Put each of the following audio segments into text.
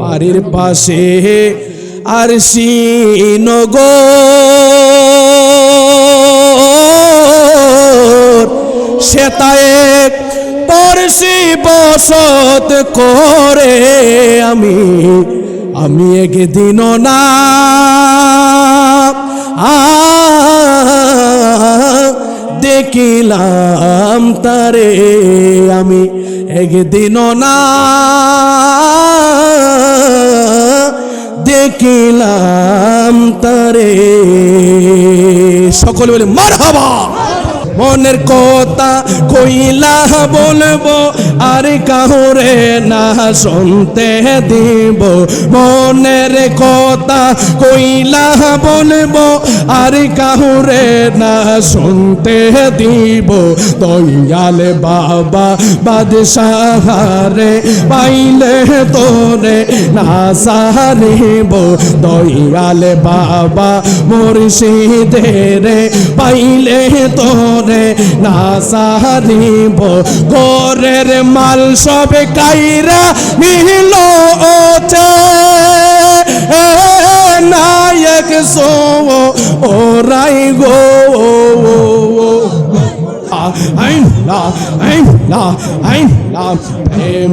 বাড়ির পাশে আরশি নগর সেতায়ে পরশি বসত করে আমি একদিন না দেখিলাম তারে আমি একদিন না দেখিলাম তারে সকলে বলে মারহাবা মনের কথা কইলা বলবো আর কাউরে না শুনতে দিব মনের কথা কইলা বলবো আর কাউরে না শুনতে দিব দয়াল বাবা বাদশাহরে পাইলে তোরে না সারিব দয়াল বাবা মুর্শিদেরে পাইলে তোরে না সারিব ঘরের মাল সব কাইরা নিল নায়ক সো ওরাই গো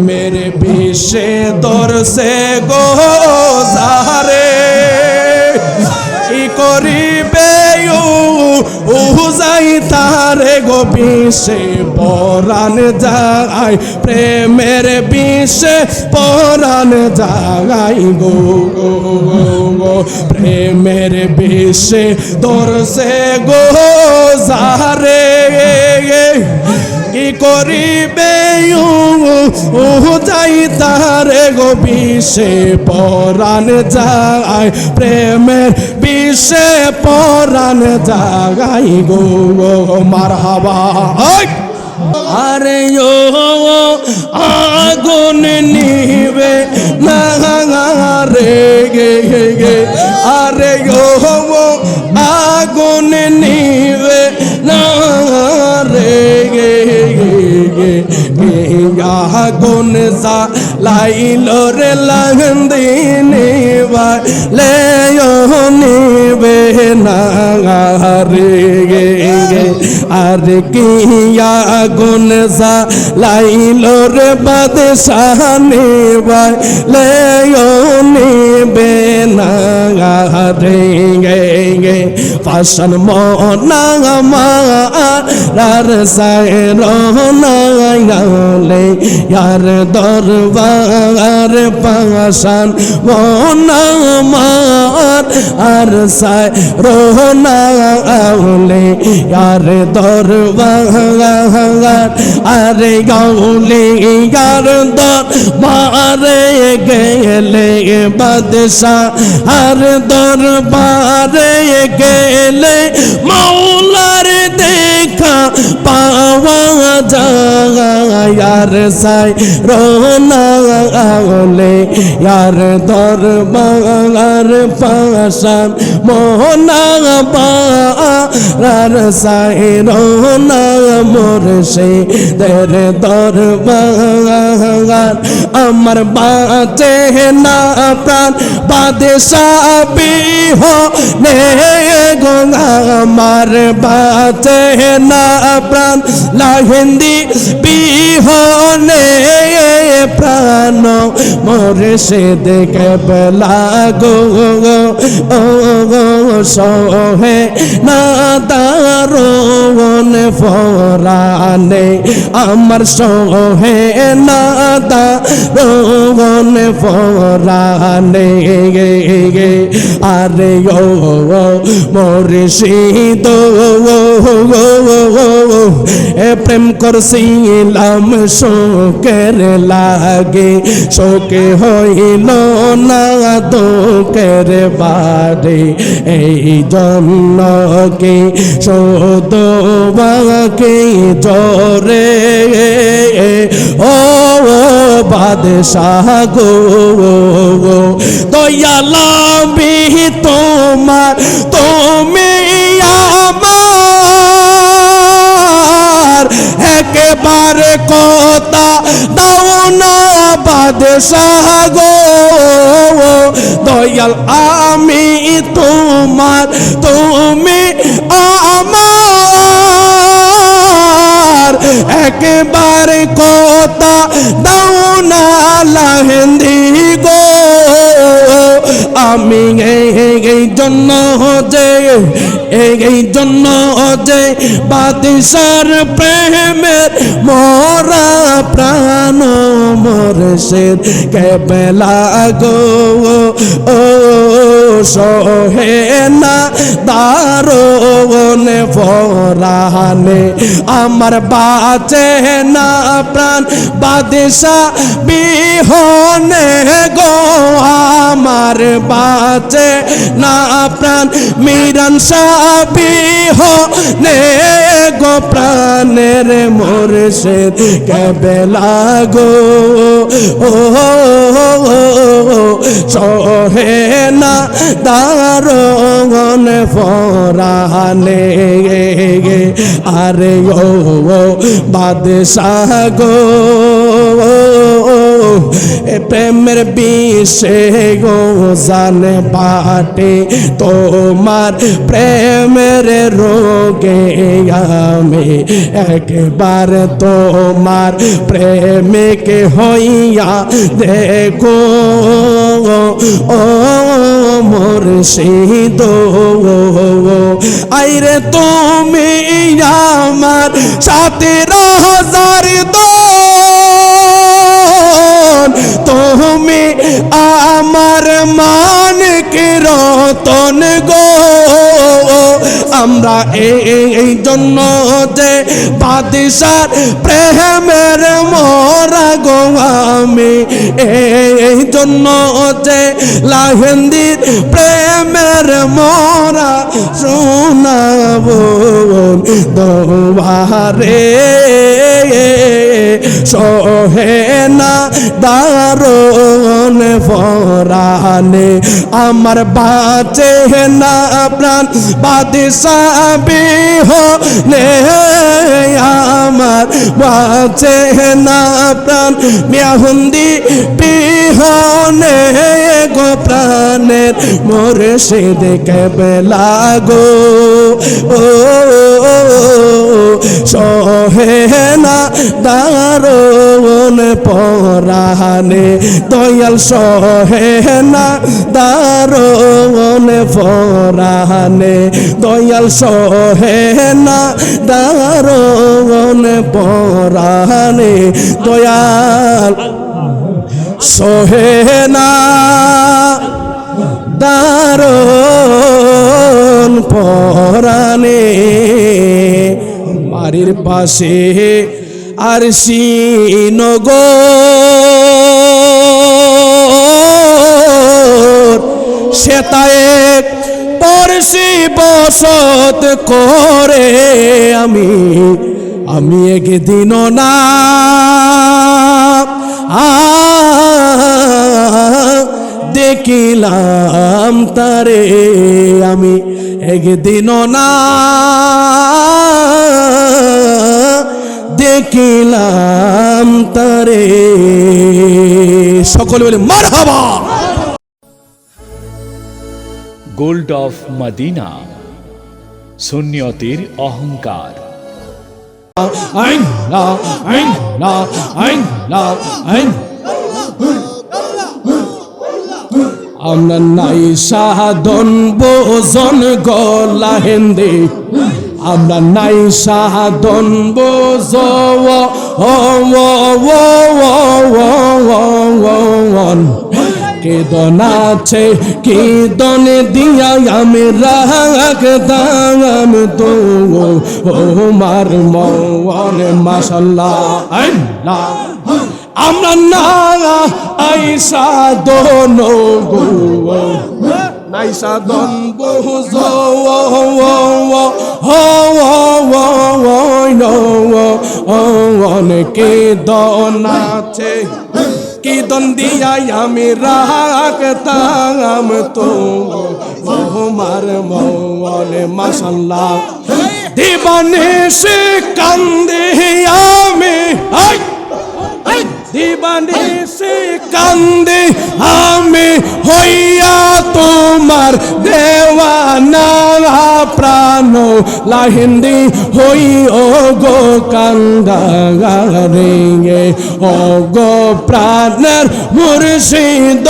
মেরে বিশ্বে দর্শে গো জারে ই করিবে যাই তারে গো বিশ্বে পরাণ যায় প্রেমের বিশ্বে পরাণ যায় গো প্রেমের বিশ্বে দর্শে গো জারে কি করিবে যাই তারে গো বিশ্বে পরাণ যায় প্রেমের বিশ্বে পরাণ যায় গো মারহাবা আরে আগুন নিবে না রে গে আরে আগুন নিবে না রে গে আগুন লাইল রে লাগন্দিনে লে নিবে না রে গে আর কি আগুন লাইল রে বাদশাহ লে নিবে না রে গে ফাশন মনা মার সায় রোনা গালে यार दरबार पाशान मोना मार आर साय रोना आउले यार दरबार आरे गाउले यार दरबारे गेले बादशाह आर दरबारे गेले मौलार देखा पावा यार साय रोना आउले यार दरबार पाशान मोहना बार साय रोना मुर्शिदेर दरबार अमर बाते ना प्राण बादशाह भी हो ने गोंगा अमर बाते ना प्राण ला हिंदी भी होने प्राण मुर्शिद केबला गो सोहे ना दारोन फराने अमर सोहे ना दारोन फराने अरे यो मुर्शिद प्रेम करছিলাম শোকের লাগে শোকে হইল না দুঃখের বাড়ি এই জন্য কি শোধবাকে জোরে ও বাদশাহ গো দয়ালামি তোমার তুমি একেবারে কথা দাও না বাদশাহ গো দয়াল আমি তোমার তুমি আমার একবার কথা দাও না লাহেন্দি গো আমি এই জন্য যে বাদশার প্রেমের মোরা প্রাণ মোরশেদ কেবলা গো ও সহে না দারোনে ফরানে আমার বাঁচে না প্রাণ বাদশা বিহনে গো আমার বাঁচে না প্রাণ মিরান বিহনে গো প্রাণের মোরশেদ কেবলা গো ও সহে না দারোন ফরানে আরে ও বাদশাহ গো প্রেমের বিষে গো জানে বাটে তোমার প্রেমের রোগে আমি একবার তোমার প্রেমিক হইয়া দেখো ও মুর্শিদ আইরে তুমি আমার সাথে হাজার তুমি আমার মানিক রতন গো আমরা এই জন্য যে বাদশার প্রেমের মোরা গো আমি এই জন্য যে লাহেন্দির প্রেমের মোরা শোনাবো দোবারে সহে না দারোন ফরানে আমার বাঁচে না প্রাণ বাদশা বিহনে আমার বাঁচে না প্রাণ মেহুন্দি বিহনে গো প্রাণের মুর্শিদ কেবলা গো ও সহে না দারোন পরানে দয়াল সহে না দারোন পরানে দয়াল সহে না দারোন পরানে দয়াল সহে না দারোন পরানে বাড়ির পাশে আর শ্রীনগর সেতায় পরশি বসত করে আমি একদিন না দেখিলাম তারে আমি একদিন না দেখিলাম তারে সকলে বলে মারহাবা। গোল্ড অফ মদিনা, সুন্নিয়তের অহংকার। আমরা নাই সাধন বোজন গলা হিন্দি আমরা নাই সাধন বোজ কেদন আছে কেদন দিয়া আমি রাখতাম তো মার মনে মাশাল্লাহ আমরা না আইসা দন গো নাইসা দন বহুজ অনেকে দন আছে কেদন দিয়াই আমি রাখতাম তো মার মনে মাশাল্লাহ দিবানে সে কান্দে আমি দিবানিশি কান্দি আমি হইয়া তোমার দেওয়ানা প্রাণ লাহিন্দি হই ও গো কান্দারে ও গো প্রাণের মুর্শিদ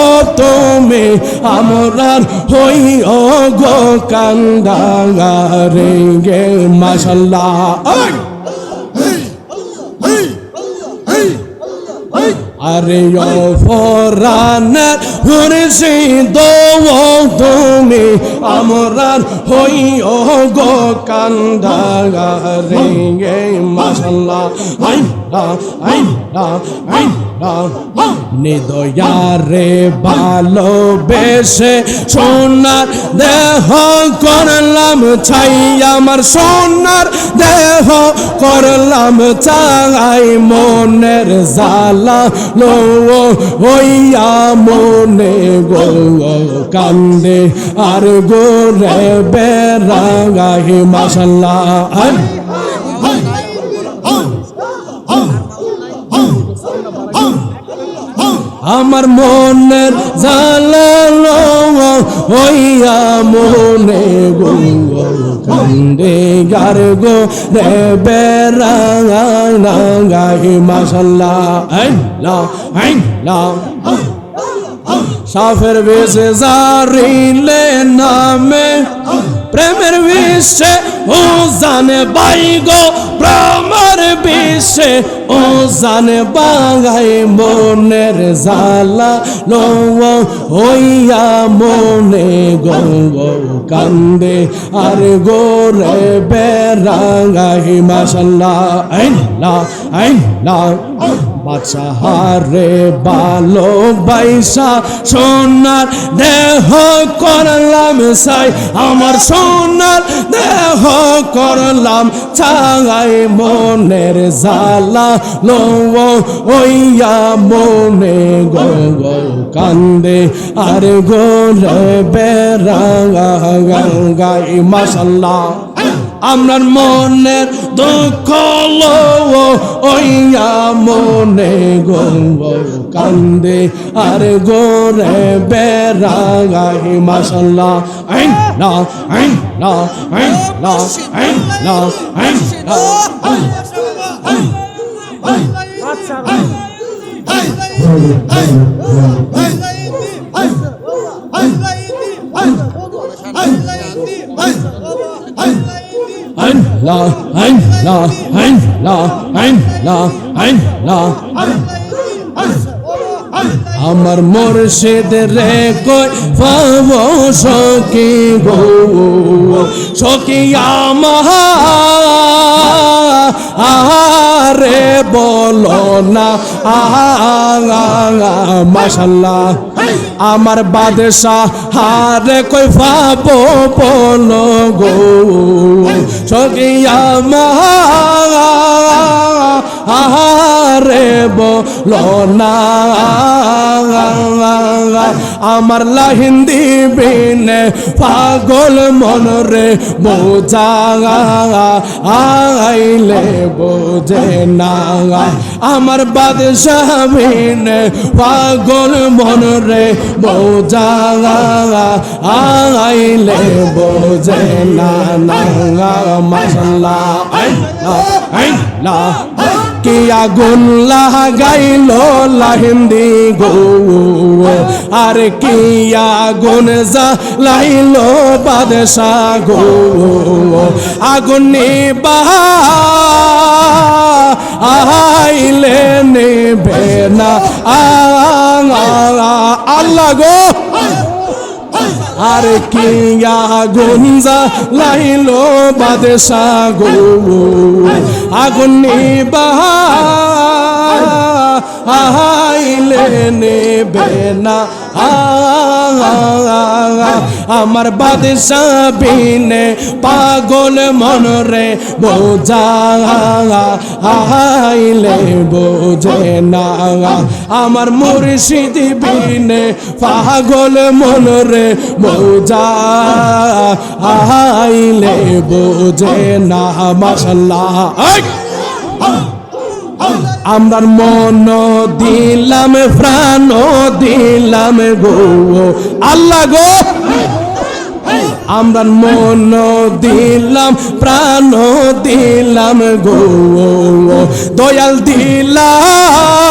ও তুমি আমরার হই ও গো কান্দারে মাশাআল্লাহ আরে ও ফরানের মুর্শিদ ও তুমি আমরার হই ও গো কান্দারে মাশাআল্লাহ নিদয়ারে ভালোবেসে সোনার দেহ করলাম ছাই আমার সোনার দেহ করলাম চাই মনের জালা লো হইয়া মনে গো কান্দে আর গো রে বেরাগাহি মাশাআল্লাহ আমার মনের জালা হইয়া মনে গো কান্দে গার গো রে বেরাগাহি মাশাআল্লাহ সাফের বেশে জারিলে নামে প্রেমের বিশ্বে ও জানে বাই গো প্রেমের বিশ্বে ও জানে বাগাই মনের জালা লো হইয়া মনে গো কান্দে আর গো রে বেরাগাহি মাশাআল্লাহ বাচ্চাহারে ভালোবাসা সোনার দেহ করলাম সাই আমার সোনার দেহ করলাম চাই মনের জালা লো ওইয়া মনে গো কান্দে আর গো রে বেরাগাই মাশাআল্লাহ আমার মনের দুঃখ লো ওইয়া মনে গো কান্দে আর গো রে বেরাগাহি মাশাআল্লাহ আমার মুর্শিদ রে কই পাবো সখী গো সখী আমারে বলো না মাশাআল্লাহ আমার বাদশাহ হারে কই পাবো বলো গো সখী আমারে বলো না আমার লাহিন্দি বিনে পাগল মন রে বোঝা আইলে বোঝে না আমার বাদশাহ বিনে পাগল মন রে বোঝা আইলে বোঝে না মাশাআল্লাহ কি আগুন লাগাইলো লাহিন্দি গো আর কি আগুন জ্বালাইলো বাদশাহ গো আগুন নিবাইলে নেবে না আল্লাহ গো আর কি আগুন জ্বালাইলো বাদশাহ গো আগুন নিবাইলে নেবে না আমার বাদশাহ বিনে পাগল মন রে বোঝা আইলে বোঝে না আমার মুর্শিদ বিনে পাগল মন রে বোঝা আইলে বোঝে না মাশাআল্লাহ আমরার মন দিলাম প্রাণ দিলাম গো আল্লাহ গো আমরা মন দিলাম প্রাণ দিলাম গো দয়াল দিলাম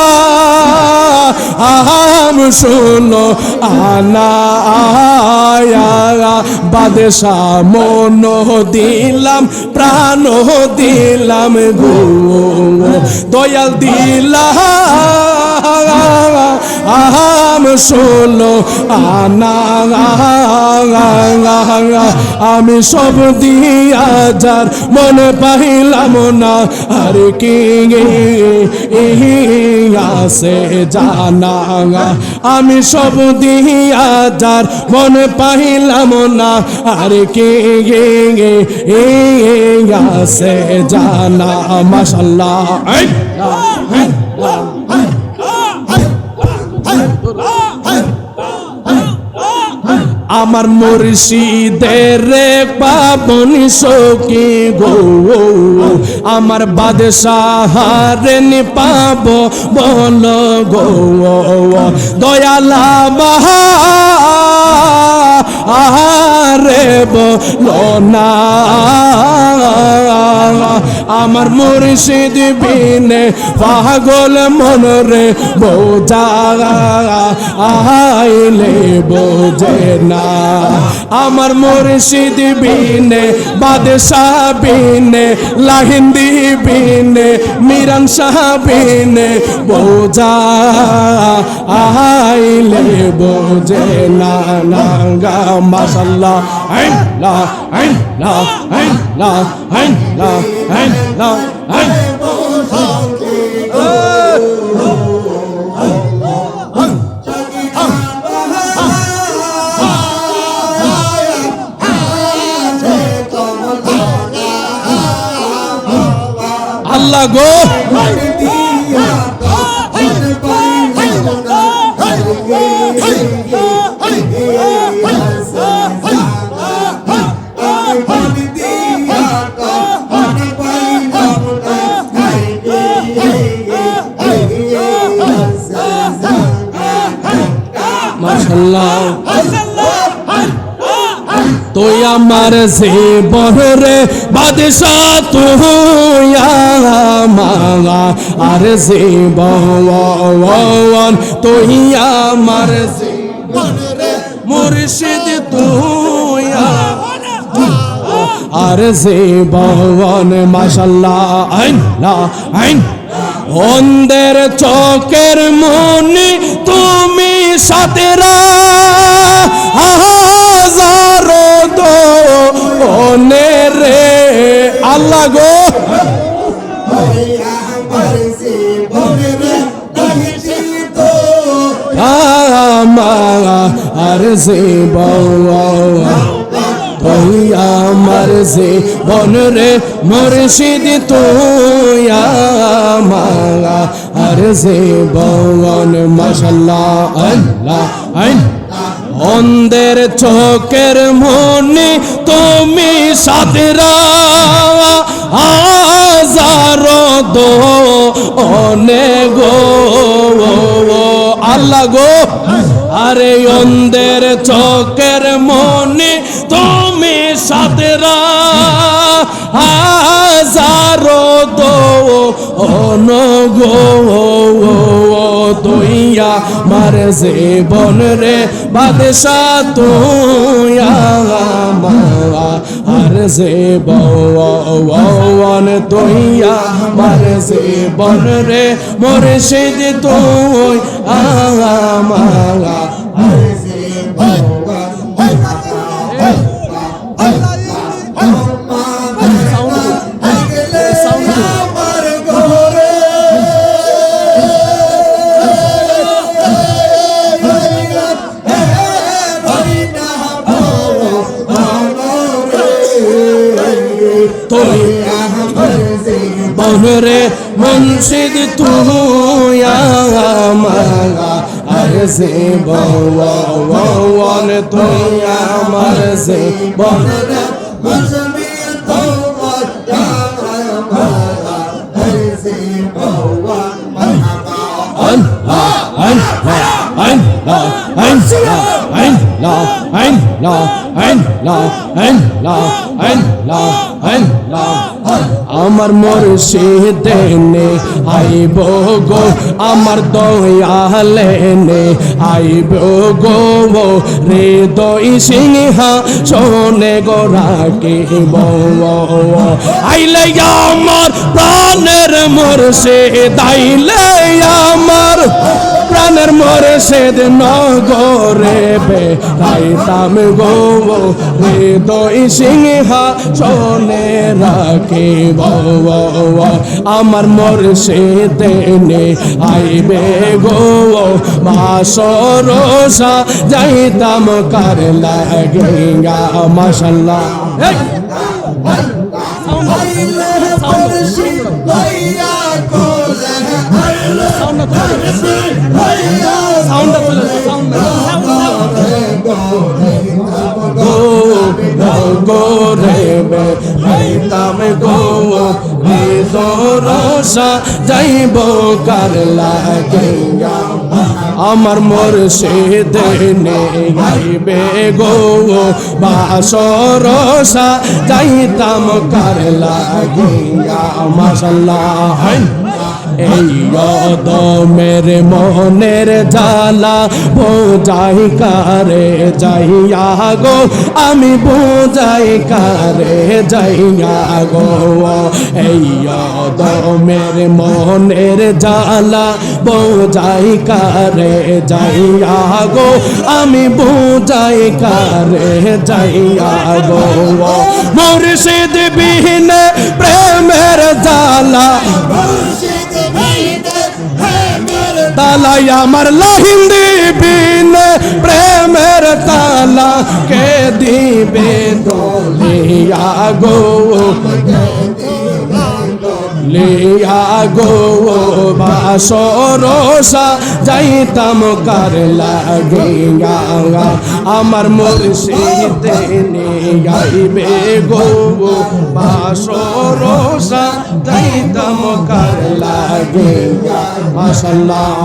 শোনো আনা বাদশা মন দিলাম প্রাণ দিলাম গো দয়াল দিলাম শোনো আনা আমি সব দিয়া যার মনে পাইলাম না আর কি আছে জানা আমি সব দিয়া যার মনে পাইলাম না আর কি আছে জানা মাশাআল্লাহ আমার মুর্শিদের পাবনি সখী গো আমার বাদশাহারে নি পাব বল গো দয়ালা আরে বলো না আমার মুর্শিদ বিনে পাগল মন রে বোঝা আইলে বোঝে না আমার মুর্শিদ বিনে বাদশাহ বিনে লাহিন্দি বিনে মিরান শাহ বিনে বোঝা আইলে বোঝে না নাঙ্গা মাশাআল্লাহ আইন লা আইন লা আইন লা আইন লা আইন লা আইন আল্লাহ গো মাশাআল্লাহ তুই আমার জীবন রে বাদশাহ তুই আমার আর জীবন তুই আমার জীবন রে মুর্শিদ তুই আর জীবন মাশাআল্লাহ আইন লা আইন অন্ধের চোখের মনি তুমি সাতেরা হাজারো দো ওনে রে আল্লাহ গো আর জীবন তুই আমার জীবন রে মুর্শিদ তুই আমার আর জীবন মাশাআল্লাহ আল্লাহ আইন অন্ধের চোখের মনি তুমি সাতেরা হাজারো দো অনে গো আল্লাহ গো আরে অন্ধের চোখের মনি তুমি সাতেরা হাজারো দো অনগো তুইয়া মার জীবন রে বাদশাহ তুইয়া আর জীবন তুইয়া মার জীবন রে মুর্শিদ তুই আমার বনরে মুর্শিদ তুই আমার আর জীবন তুই আমার জীবন রে আমার মুর্শিদে নে আইব গো আমার দয়ালে নে আইব গো হৃদয় সিংহা শোনে গো রাখিব আইলে আমার প্রাণের মুর্শিদ আইলে আমার প্রাণের মুর্শিদ নগরে বেড়াইতাম গো হৃদয় সিংহা শোনে রাখিব আমার মুর্শিদ নে আইবে গো বাসরসা যাইতাম কার লাগিয়া মাশাআল্লাহ যাইব কার লাগিয়া আমার মুর্শিদ নে আইবে গো বাসরসা যাইতাম কার লাগিয়া মাশাআল্লাহ এই অদমের মনের জ্বালা বোঝাই কারে যাইয়া গো আমি বোঝাই কারে যাইয়া গো এই অদমের মনের জ্বালা বোঝাই কারে যাইয়া গো আমি বোঝাই কারে যাইয়া গো মুর্শিদ বিহীনে প্রেমের জ্বালা তালাই আমার লাহিন্দি বিন প্রেমের তালা কে দিবে দলিয়া গো লিয়া গো বাসরসা যাইতাম কার লাগিয়া আমার মুর্শিদ নে গাইবে গো বাসরসা যাইতাম কার লাগিয়া মাশাআল্লাহ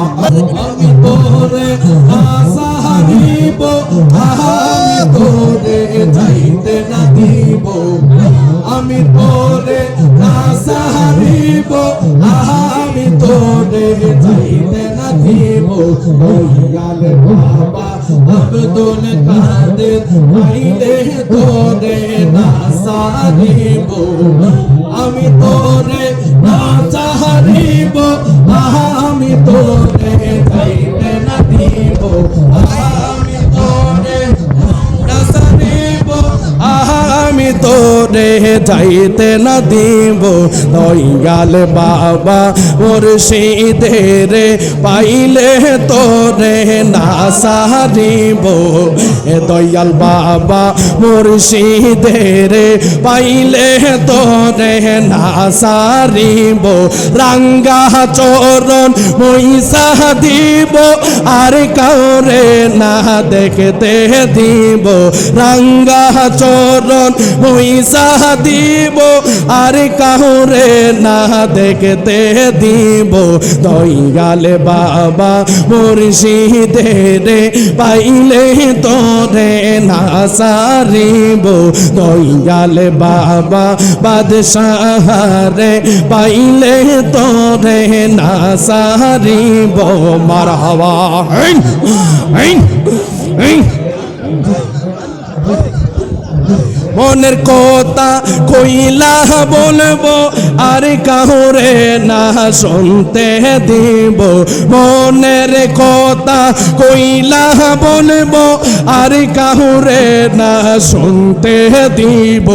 আমি তোরে আশা হারিব আমি তোরে যাইতে না দিব আমি তোরে আশা হারিব আমি তোরে যাইতে না দিব দয়াল বাবা আব্দুল কাদের আইলে তোরে না সারিব আমি তোরে না চাহিব আমি তোরে যাইতে না দিব আমি তোরে না সারিব আমি তোরে যাইতে না দিব দয়াল বাবা মুর্শিদের পাইলে তোরে না সারিব দয়াল বাবা মুর্শিদের পাইলে তোরে না সারিব রাঙ্গা চরণ মইসা দিব আর কাউরে না দেখতে দিব রাঙ্গা চরণ মইসা দিব আর কাউরে না দেখতে দিব দয়াল বাবা মুর্শিদের পাইলে তোরে না সারিব দয়াল বাবা বাদশাহরে পাইলে তোরে না সারিব মারহাবা মনের কথা কইলা বলবো আর কাউরে না শুনতে দিব মনের কথা কইলা বলবো আর কাউরে না শুনতে দিব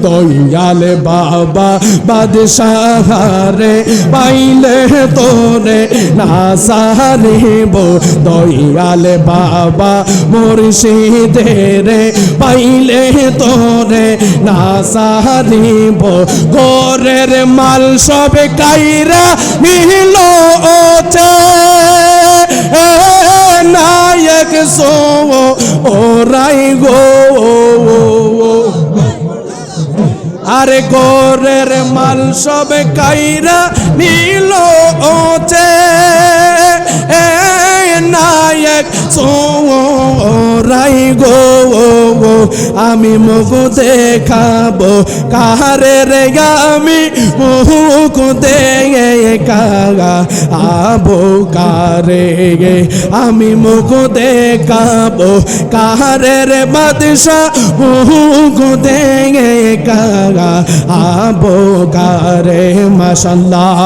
দয়াল বাবা বাদশাহরে পাইলে তোরে না সারিব দয়াল বাবা মুর্শিদের পাইলে তোরে না সারিব ঘরের মাল সব কাইরা নিল নায়ক সো ওরাই গো আরে ঘরের মাল সব কাইরা নিল চোরাই গো আমি মুখ দেখাবো কাহারে রে আমি মুখ দেখাবো কারে গে আমি মুখ দেখাবো কাহারে রে বাদশা মুখ দেখাবো কারে মাশাআল্লাহ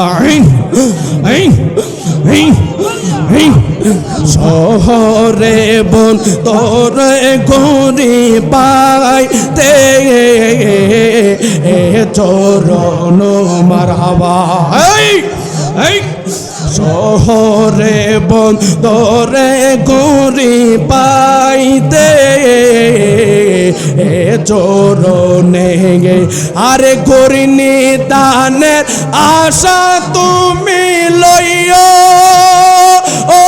শহরে বন তোরে গরি পাইতে চরণ মারহাবা শহরে বন তোরে গরি পাইতে চরণে গে আরে গরিনি দানের আশা তুমি লইও ও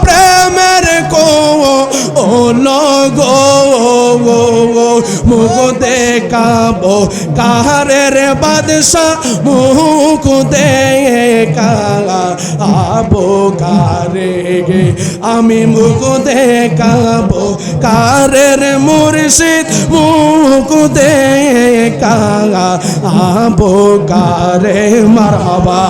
প্রেমের কো ও লগো মুখ দেখাবো কাহারের বাদশা মুখ দেখাবো কারে গে আমি মুখ দেখাবো কারের মুর্শিদ মুখ দেখাবো কারে মারহাবা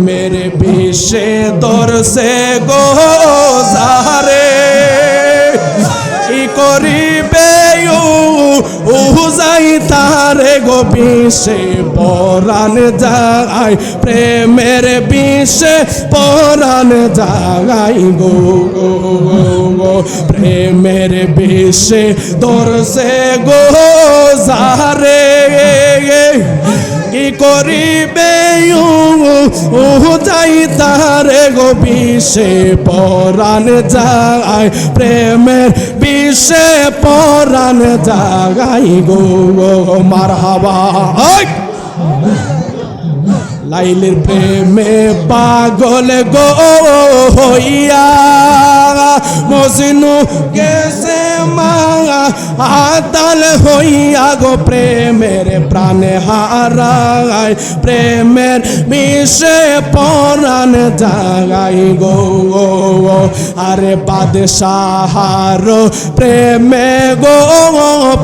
মেরে বিষে দর সে গো সারে কি করিবে যাই তারে গো বিষে পরাণ যায় প্রেমের বিষে পরাণ যায় গো প্রেমের বিষে দর সে গো সারে কি করিবে যাই তারে গো বিষে পরাণ যায় প্রেমের বিষে পরাণ যায় গো মারহাবা লাইলের প্রেমে পাগল গো হইয়া মজনু গেছে মা আতাল হইয়া গো প্রেমের প্রাণে হারায় প্রেমের বিষে পরাণ জাগাই গো আরে বাদশাহার প্রেমে গো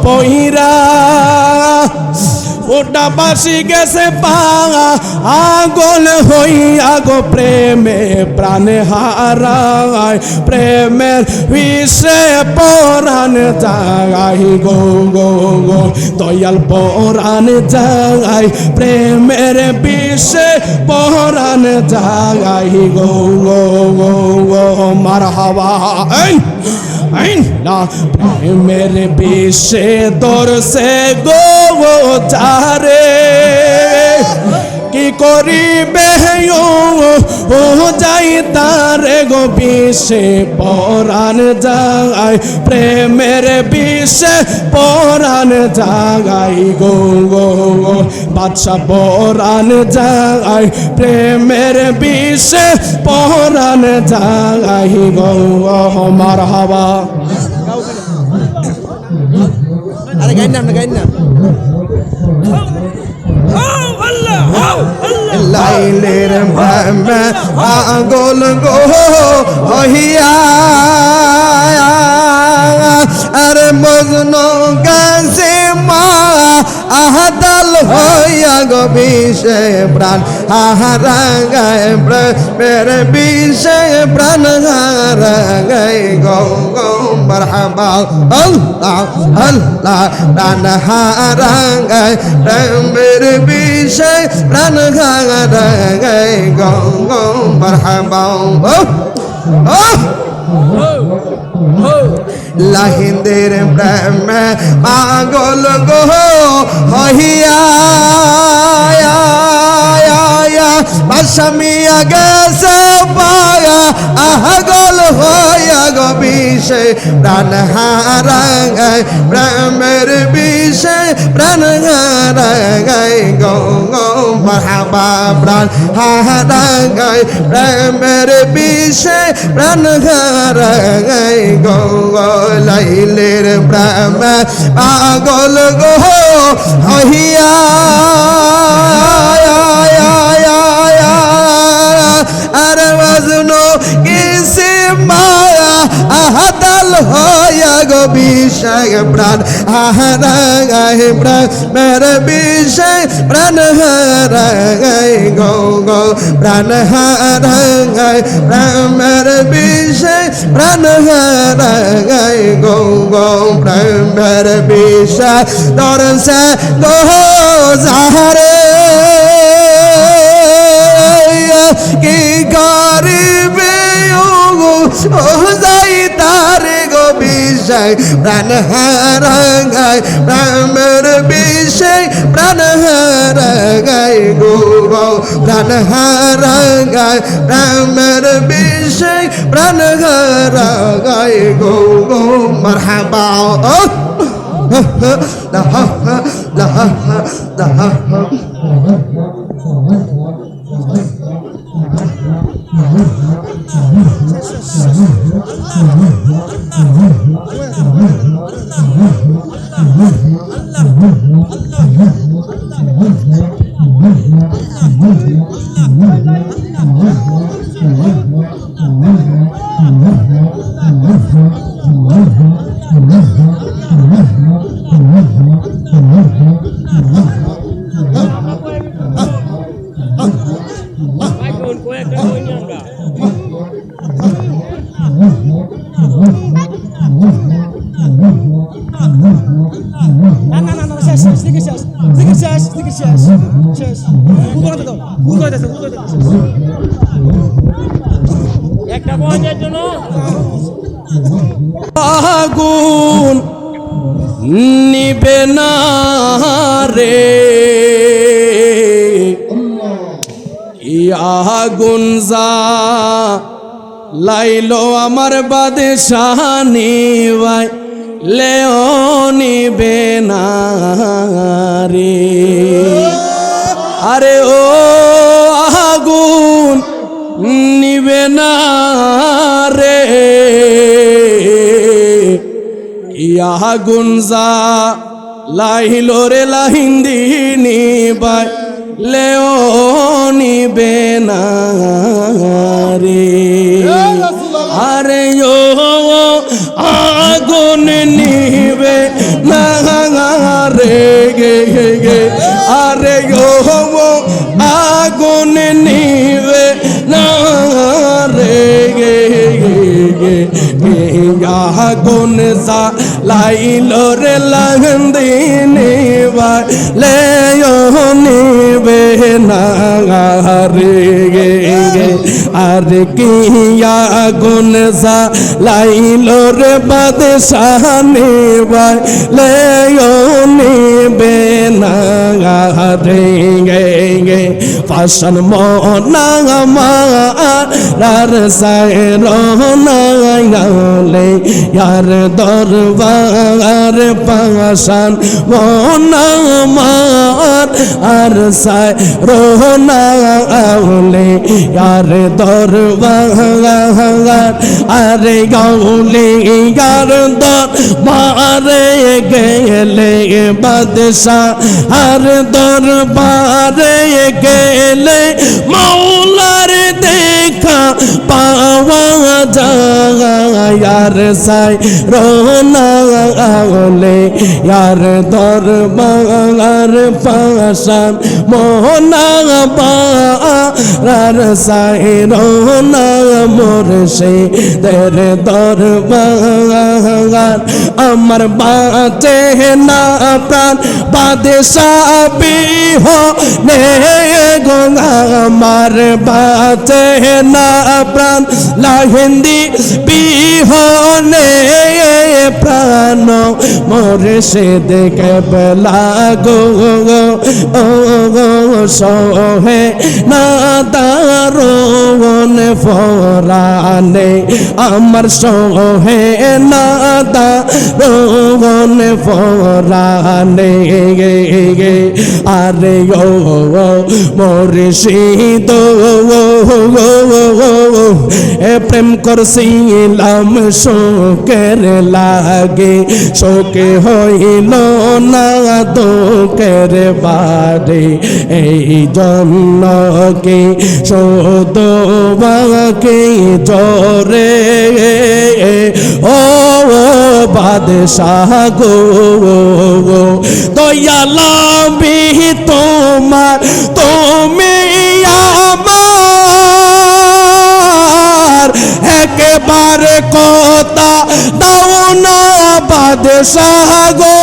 পইরা ওটা বাসি গেছে আগল হইয়া গো প্রেমে প্রাণে হারায় প্রেমের বিষে পরাণ জাগাই গো দয়াল পরাণ জাগাই প্রেমের বিষে পরাণ জাগাই গো মারহাবা প্রেমের বিষে দর সে গো চারে কি করিবে ও যাই তারে গো বিষে পরাণ যায় প্রেমের বিষে পরাণ জাগাই গো বাদশা পরাণ যায় প্রেমের বিষে পরাণ জাগাই গো মারহাবা আরে গাইন না গাইন না লাইলের ভামে পাগল গো হইয়া আরে মজনু গাছে মা আহাদাল হইয়া গো বিষে প্রাণ হারাগায় প্রেমের বিষে প্রাণ হারাগায় গো মারহাবা আল্লাহ আল্লাহ প্রাণ হারাগায় প্রেমের বিষে প্রাণ হারাগায় গো মারহাবা লাহিন্দের প্রেমে পাগল গো হইয়া বাসামিয়া গেছে পায়া আগল হইয়া গো বিষে প্রাণ হারাগায় প্রেমের বিষে প্রাণ হারাগায় গো মারহাবা প্রাণ হারাগায় প্রেমের বিষে প্রাণ হারাগায় গো লাইলের প্রেমে পাগল গো হইয়া কিসে মায়া আহাদাল হইয়া গো বিষয় প্রাণ হারায় প্রেমের বিষয় প্রাণ হারায় গো গো প্রাণ হারায় প্রেমের বিষয় প্রাণ হারায় গো গো প্রেমের বিষয় দরসে গো জাহারে কি করিবে ও যাই তারে গো বিষয় প্রাণ হারায় প্রেমের বিষয় প্রাণ হারায় গো গো প্রাণ হারায় প্রেমের বিষয় প্রাণ হারায় গো গো মারহাবা la ha ha la ha ha la ha ha আগুন নিবে না রে আগুন যা লাইলো আমার বাদশাহ নিবাই লেও নিবে না রে আরে ও আগুন নিবে না রে আগুন যা লাইলো রে লাহিন্দি নিবাই লেও নিবে না রে আরে ও আগুন নিবে না রে গে গে আরে ও আগুন নিবে না রে গে গে আগুন যা লাইলো রে লাহিন্দি নিবাই লেও নিবে না রে গে গে আরে কি আগুন যা লাইলো রে বাদশাহ নিবাই লেও নিবে না রে গে গে ফাশন মোনা আমার সাই রোনা গালে यार दरबार पाशान मोना मार आर साय रोना आउले यार दरबार आरे गाउले यार दरबारे गेले बादशाह हर दरबारे गेले मौलार देखा पावा যায় यार साई रोना आले यार दरबार पाशान मोहना बार साई रोना मुर्शिদের दरबार আমার বাঁচে না প্রাণ বাদশাহ বিহনে গো আমার বাঁচে না প্রাণ লাহিন্দি বিহনে প্রাণ মুর্শিদ কেবলা গো ও সোহে না দারুন ফরানে আমার সোহে না দারুন ফরানে গে আরে ও মুর্শিদ এ প্রেম করছিলাম শোকের লাগে শোকে হইল না তোকের বাড়ি এই জন্য কি শোধ ডাকে জোরে ও বাদশাহ গো দয়ালামি তোমার তুমি আমার একবার কথা দাও না বাদশাহ গো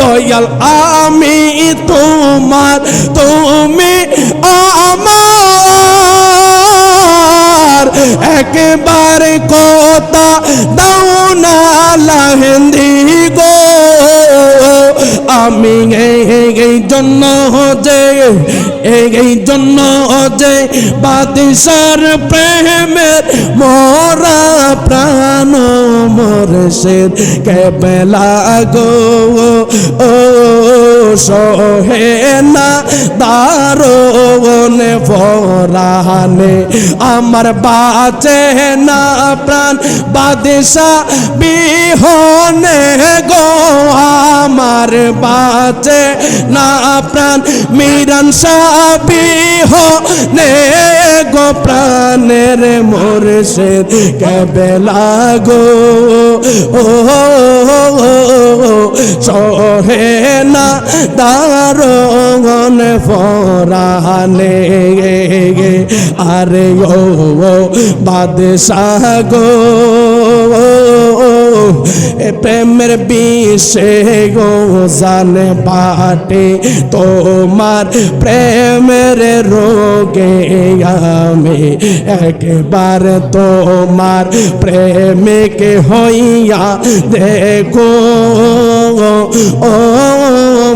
দয়াল আমি তোমার তুমি আমার একবার কথা দাও না লাহেন্দি গো আমি এই জন্য যে বাদশার প্রেমের মোরা প্রাণ মোরশেদ কেবলা গো ও সোহে না দারোনে ফরানে আমার বাঁচে না প্রাণ বাদশা বিহনে গো আমার বাঁচে না প্রাণ মিরান বিহনে গো প্রাণের মোরশেদ কেবলা গো ও সোহে না দারোন ফরানে আরে ও বাদশাহ গো প্রেমের বিষে গো জানে বাটে তোমার প্রেমের রোগে আমি একবার তোমার প্রেমিক হইয়া দেখো ও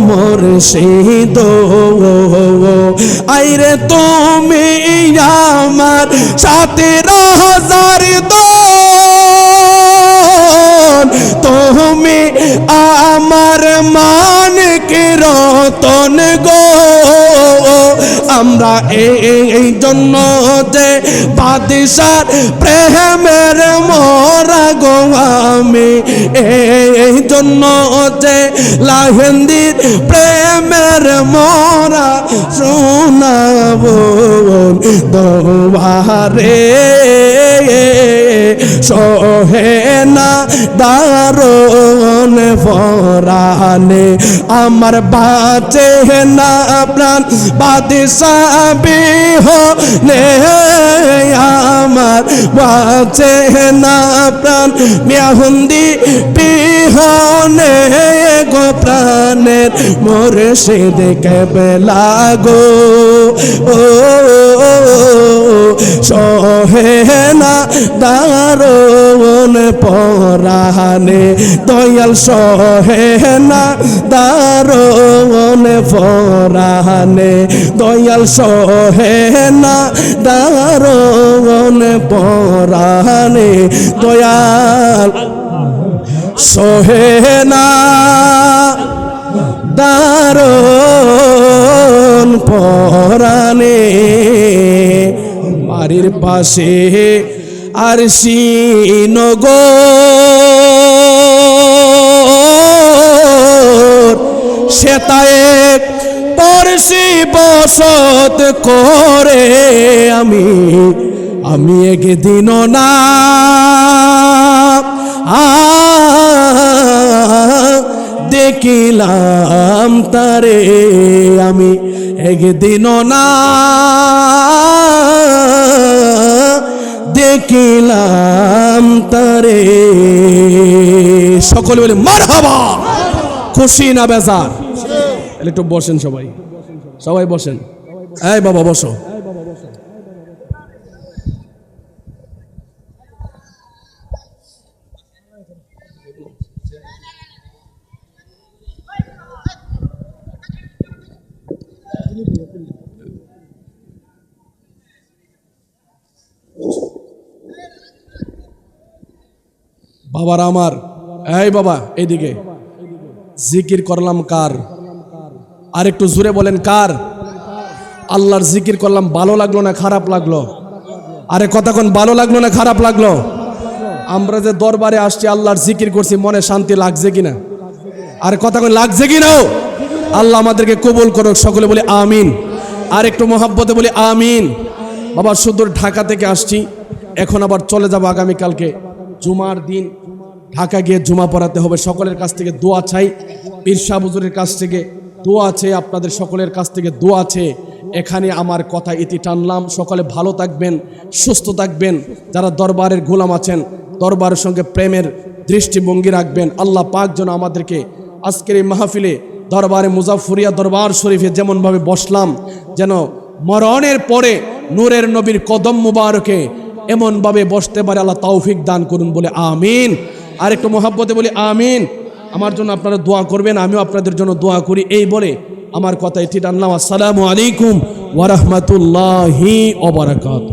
মুর্শিদ আইরে তুমি আমার সাথে হাজার তুমি আমার মানিক রতন গো আমরা এই জন্য যে বাদশার প্রেমের মোরা গো আমি এই জন্য যে লাহেন্দির প্রেমের মোরা শোনাবো দোবারে সোহে না দারোন ফরানে আমার বাঁচে না প্রাণ বাদশা বিহনে আমার বাঁচে না প্রাণ মেহুন্দি বিহনে গো প্রাণের মুর্শিদ কেবলা গো ও সোহে না দারোন পরানে দয়াল সোহে না দারোন পরানে দয়াল সোহে না দারোন পরানে দয়াল সোহে না দারোন পরানে বাড়ির পাশে আর শ্রীনগর সেতায় পরশি বসত করে আমি একদিন না দেখিলাম তারে আমি একদিন না দেখিলাম তারে সকলে বলে মারহাবা খুশি না বেজার একটু বসেন সবাই বসেন এই বাবা বসো বাবার আমার এই বাবা এইদিকে জিকির করলাম কার আর একটু জোরে বলেন কার আল্লাহর জিকির করলাম ভালো লাগলো না খারাপ লাগলো আরে কতক্ষণ ভালো লাগলো না খারাপ লাগলো আমরা যে দরবারে আসছি আল্লাহর জিকির করছি মনে শান্তি লাগছে কিনা আর কতক্ষণ লাগছে কিনা আল্লাহ আমাদেরকে কবুল করুক সকলে বলি আমিন আর একটু মহব্বতে বলি আমিন বাবা সুদূর ঢাকা থেকে আসছি, এখন আবার চলে যাব আগামীকালকে জুমার দিন ঢাকা গিয়ে জুমা পড়াতে হবে। সকলের কাছ থেকে দোয়া চাই, পীর শাহ হুজুরের কাছ থেকে দোয়া আছে, আপনাদের সকলের কাছ থেকে দোয়া আছে। এখানে আমার কথা ইতি টানলাম। সকলে ভালো থাকবেন, সুস্থ থাকবেন। যারা দরবারের গোলাম আছেন দরবারের সঙ্গে প্রেমের দৃষ্টিভঙ্গি রাখবেন। আল্লাহ পাক যেন আমাদেরকে আজকের এই মাহফিলে দরবারে মুজাফফরিয়া দরবার শরীফে যেমনভাবে বসলাম, যেন মরণের পরে নূরের নবীর কদম মুবারকে এমনভাবে বসতে পারে আল্লাহ তৌফিক দান করুন বলে আমিন। আর একটু মহাব্বতে বলি আমিন। আমার জন্য আপনারা দোয়া করবেন, আমিও আপনাদের জন্য দোয়া করি। এই বলে আমার কথা এটি টানলাম। আসসালামু আলাইকুম ওয়া রাহমাতুল্লাহি ওয়া বারাকাতুহু।